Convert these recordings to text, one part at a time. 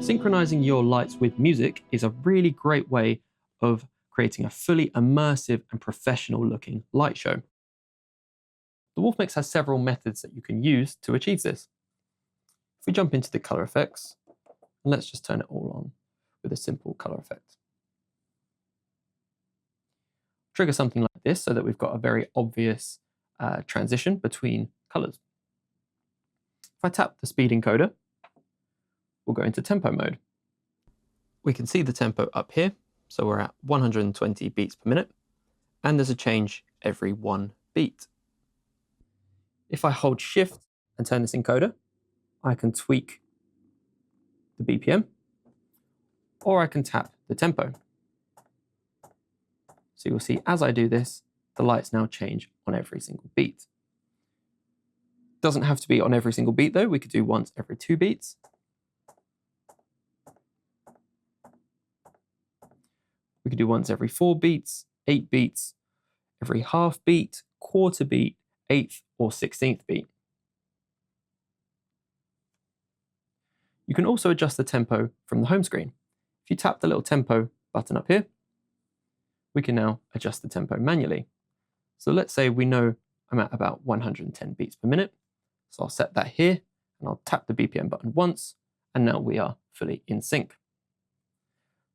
Synchronizing your lights with music is a really great way of creating a fully immersive and professional looking light show. The Wolfmix has several methods that you can use to achieve this. If we jump into the color effects, and let's just turn it all on with a simple color effect. Trigger something like this so that we've got a very obvious transition between colors. If I tap the speed encoder, we'll go into tempo mode. We can see the tempo up here, so we're at 120 beats per minute, and there's a change every 1 beat. If I hold shift and turn this encoder, I can tweak the BPM, or I can tap the tempo. So you'll see as I do this, the lights now change on every single beat. Doesn't have to be on every single beat though, we could do once every 2 beats. We could do once every 4 beats, 8 beats, every half beat, quarter beat, 8th or 16th beat. You can also adjust the tempo from the home screen. If you tap the little tempo button up here, we can now adjust the tempo manually. So let's say we know I'm at about 110 beats per minute. So I'll set that here and I'll tap the BPM button once, and now we are fully in sync.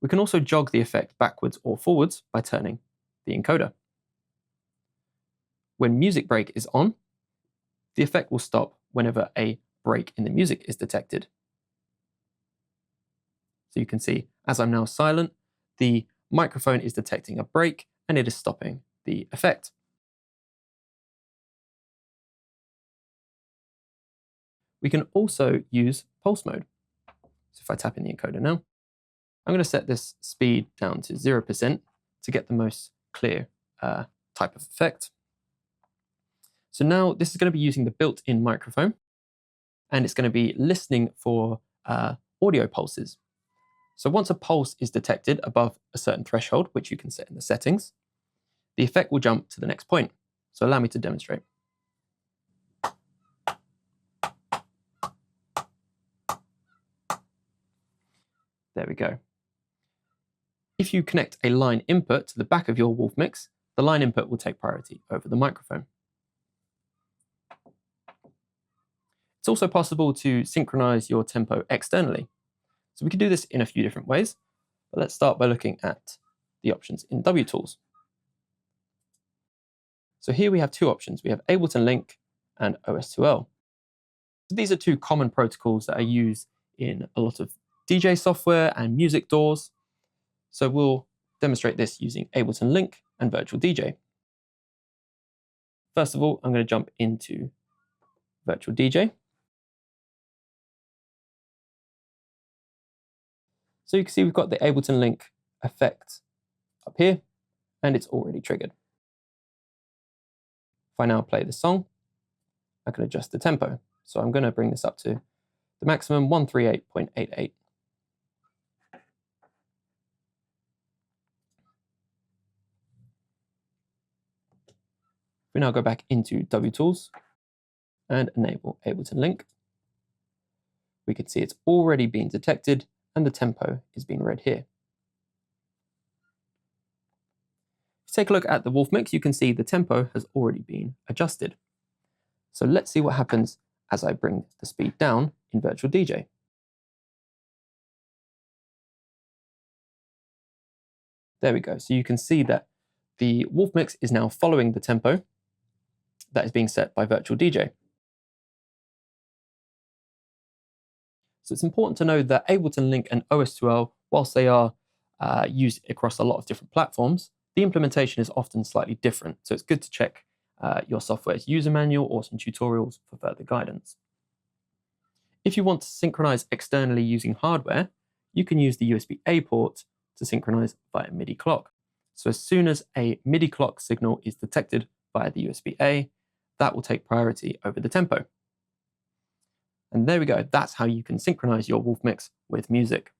We can also jog the effect backwards or forwards by turning the encoder. When music break is on, the effect will stop whenever a break in the music is detected. So you can see, as I'm now silent, the microphone is detecting a break and it is stopping the effect. We can also use pulse mode. So if I tap in the encoder now, I'm going to set this speed down to 0% to get the most clear type of effect. So now this is going to be using the built-in microphone, and it's going to be listening for audio pulses. So once a pulse is detected above a certain threshold, which you can set in the settings, the effect will jump to the next point. So allow me to demonstrate. There we go. If you connect a line input to the back of your Wolfmix, the line input will take priority over the microphone. It's also possible to synchronize your tempo externally. So we can do this in a few different ways, but let's start by looking at the options in WTools. So here we have 2 options. We have Ableton Link and OS2L. So these are 2 common protocols that are used in a lot of DJ software and music DAWs. So we'll demonstrate this using Ableton Link and Virtual DJ. First of all, I'm going to jump into Virtual DJ. So you can see we've got the Ableton Link effect up here, and it's already triggered. If I now play the song, I can adjust the tempo. So I'm going to bring this up to the maximum 138.88. We now go back into WTools and enable Ableton Link. We can see it's already been detected and the tempo is being read here. If you take a look at the Wolfmix, you can see the tempo has already been adjusted. So let's see what happens as I bring the speed down in Virtual DJ. There we go. So you can see that the Wolfmix is now following the tempo that is being set by Virtual DJ. So it's important to know that Ableton Link and OS2L, whilst they are used across a lot of different platforms, the implementation is often slightly different. So it's good to check your software's user manual or some tutorials for further guidance. If you want to synchronize externally using hardware, you can use the USB-A port to synchronize via MIDI Clock. So as soon as a MIDI Clock signal is detected via the USB-A, that will take priority over the tempo. And there we go, that's how you can synchronize your Wolfmix with music.